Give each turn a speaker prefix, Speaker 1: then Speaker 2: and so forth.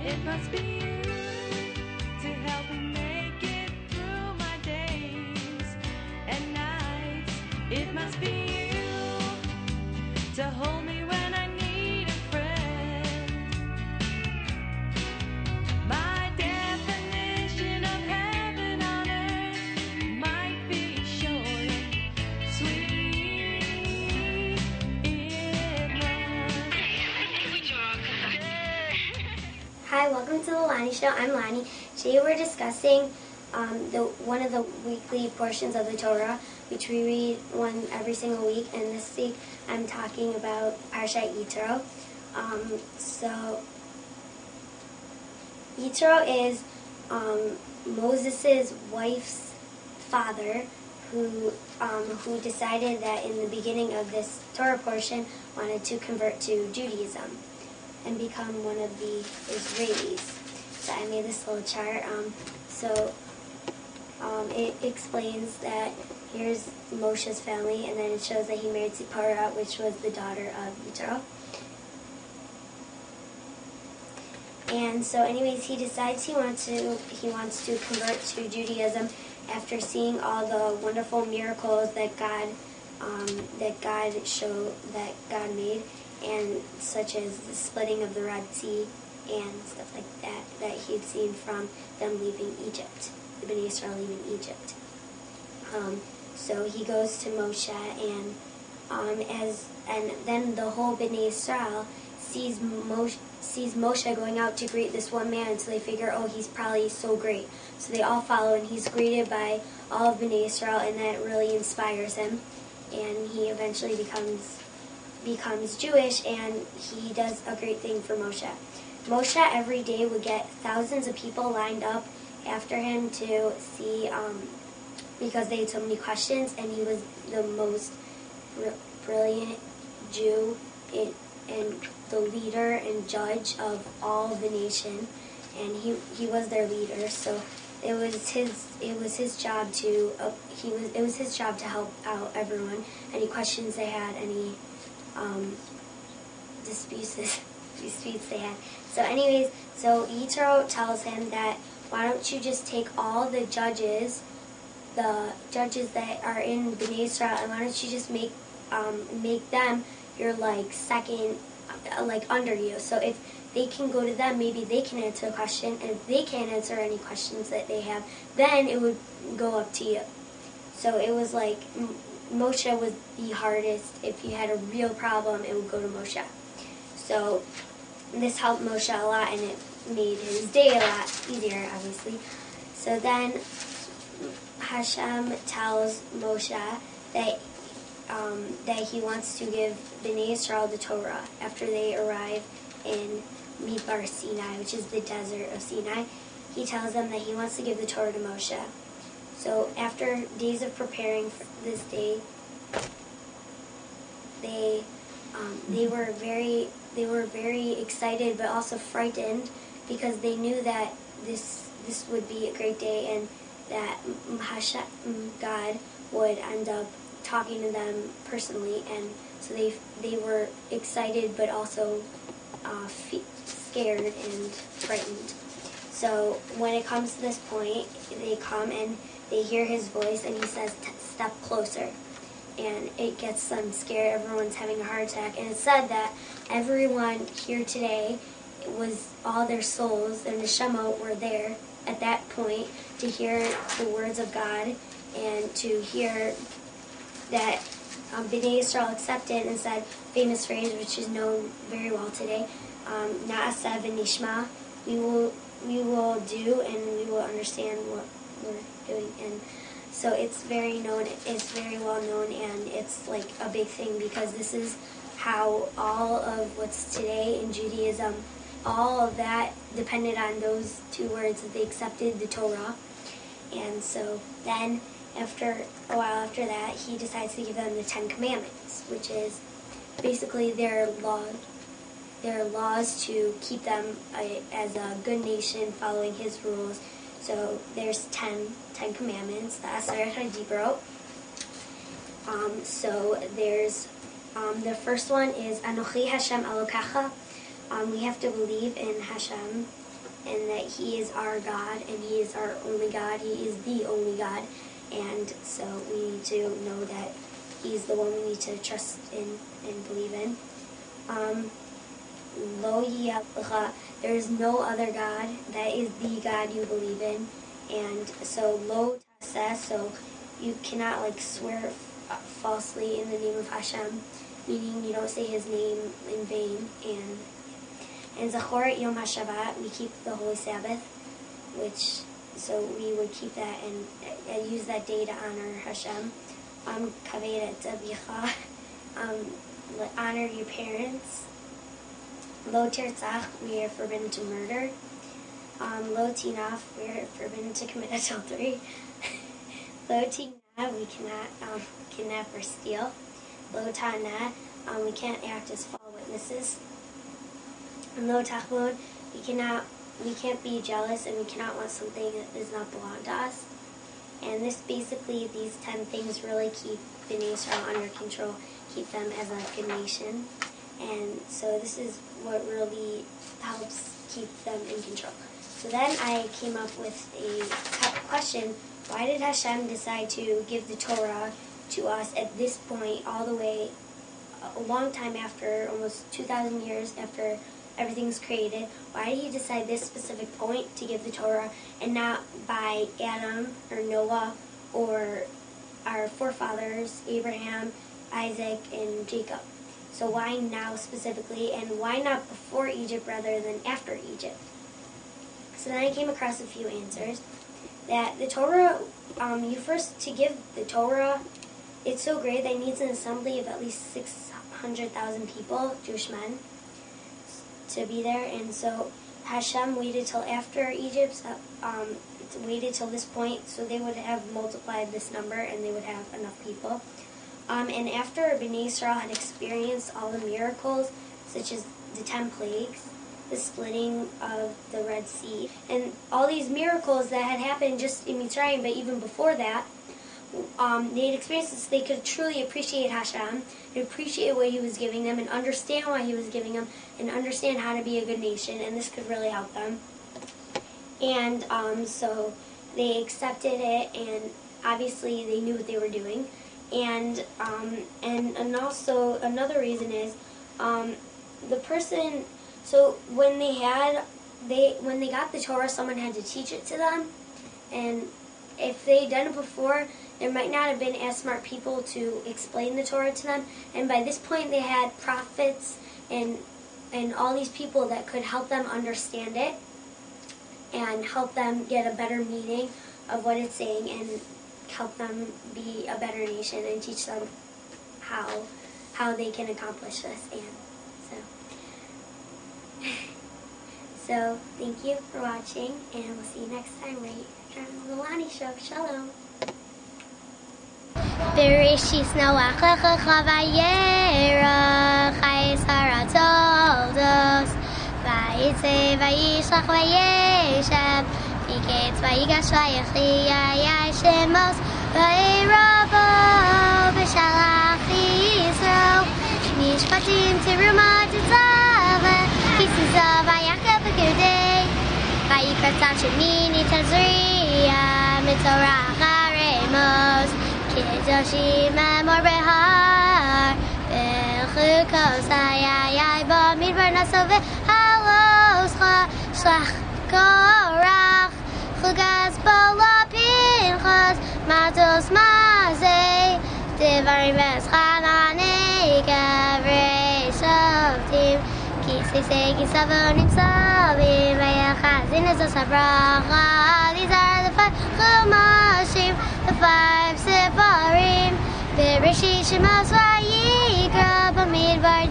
Speaker 1: It must be you to help me make it through my days and nights. It must be you to hold me when I need a friend. My definition of heaven on earth might be short and sweet. It must.
Speaker 2: Hi, welcome to the Loni Show. I'm Loni. Today we're discussing one of the weekly portions of the Torah, which we read one every single week. And this week I'm talking about Parshat Yitro. So Jethro is Moses' wife's father, who decided that in the beginning of this Torah portion wanted to convert to Judaism and become one of the Israelis. So I made this little chart. It explains that here's Moshe's family, and then it shows that he married Zipporah, which was the daughter of Jethro. And so anyways, he decides he wants to convert to Judaism after seeing all the wonderful miracles that God made, and such as the splitting of the Red Sea and stuff like that he had seen from them leaving Egypt, the Bnei Israel leaving Egypt. So he goes to Moshe, and then the whole Bnei Israel sees Moshe going out to greet this one man, so they figure, oh, he's probably so great. So they all follow, and he's greeted by all of Bnei Israel, and that really inspires him. And he eventually becomes Jewish, and he does a great thing for Moshe. Moshe every day would get thousands of people lined up after him to see, because they had so many questions, and he was the most brilliant Jew and the leader and judge of all the nation, and he was their leader. So it was his job to help out everyone, any questions they had, any disputes they had. So anyways, so Yitro tells him that, why don't you just take all the judges that are in Bnei Israel, and why don't you just make them your second, under you. So if they can go to them, maybe they can answer a question, and if they can't answer any questions that they have, then it would go up to you. So it was like Moshe was the hardest. If you had a real problem, it would go to Moshe. So this helped Moshe a lot, and it made his day a lot easier, obviously. So then Hashem tells Moshe that he wants to give Bnei Israel the Torah after they arrive in Dvar Sinai, which is the desert of Sinai. He tells them that he wants to give the Torah to Moshe. So after days of preparing for this day, they were very excited, but also frightened, because they knew that this would be a great day, and that God would end up talking to them personally, and so they were excited, but also scared and frightened. So when it comes to this point, they come and they hear his voice, and he says, "Step closer." And it gets them scared. Everyone's having a heart attack. And it's said that everyone here today, was all their souls, their neshama, were there at that point to hear the words of God, and to hear that Bnei Israel accepted and said famous phrase, which is known very well today, Na'aseh v'nishma, we will do, and we will understand what we're doing. And so it's very well known, and it's like a big thing, because this is how all of what's today in Judaism, all of that depended on those two words, that they accepted the Torah. And so then after a while after that, he decides to give them the 10 Commandments, which is basically their laws to keep them as a good nation following his rules. So there's 10 Commandments, the Aseret HaDibrot. So there's the first one is Anochi Hashem Elokecha. We have to believe in Hashem, and that He is our God, and He is our only God. He is the only God, and so we need to know that He's the one we need to trust in and believe in. Lo yeh lecha, there is no other God. That is the God you believe in. And so lo taseh, so you cannot swear falsely in the name of Hashem, meaning you don't say His name in vain. And zachor yom hashabbat, we keep the holy Sabbath, so we would keep that and use that day to honor Hashem. Kaved et avicha, honor your parents. Lo tirtzach, we are forbidden to murder. Lo tinaf, we are forbidden to commit adultery. Lo tina, we cannot kidnap or steal. Lo ta'aneh, we can't act as false witnesses. And lo tachmod, we can't be jealous, and we cannot want something that does not belong to us. And these 10 things really keep Bnei Israel under control, keep them as a good nation. And so this is what really helps keep them in control. So then I came up with a question: why did Hashem decide to give the Torah to us at this point, all the way a long time after, almost 2,000 years after everything's created? Why did He decide this specific point to give the Torah and not by Adam or Noah or our forefathers, Abraham, Isaac, and Jacob? So why now specifically, and why not before Egypt rather than after Egypt? So then I came across a few answers. That the Torah, to give the Torah, it's so great that it needs an assembly of at least 600,000 people, Jewish men, to be there. And so Hashem waited till after Egypt, waited till this point, so they would have multiplied this number and they would have enough people. And after Bnei Israel had experienced all the miracles, such as the 10 plagues, the splitting of the Red Sea, and all these miracles that had happened just in Mitzrayim, but even before that, they had experienced this, they could truly appreciate Hashem, and appreciate what He was giving them, and understand why He was giving them, and understand how to be a good nation, and this could really help them. And so they accepted it, and obviously they knew what they were doing. And also another reason is the person. So when they got the Torah, someone had to teach it to them, and if they'd done it before, there might not have been as smart people to explain the Torah to them. And by this point, they had prophets and all these people that could help them understand it and help them get a better meaning of what it's saying, and help them be a better nation, and teach them how they can accomplish this. And so thank you for watching, and we'll see you next time right here on the Loni Show. Shalom. Bereshis Noach lecha vayera chayes haratoldos vayitze vayishlach vayeshev viketz vayigash vayechi shemos vayirabo b'shalach Yisrael mishpatim teruma tetzaveh kisisa vayakeh b'kerdei vayikratz shemini tazriya mitorach haremos Kedoshim Amor Behar Bechukos Ayayay Bamidbar Naso V'Haloscha Shlach Korach Chugaz Bola Pinchas Matos Mazei Devarim V'Eschananei Gavrei Shavtim Kisei Kisavonim Savim V'Yachazin Ezos HaBracha. These are the 5 Chumashim, the 5 Separim. Bereshit Shemos Vayikra Bamidbar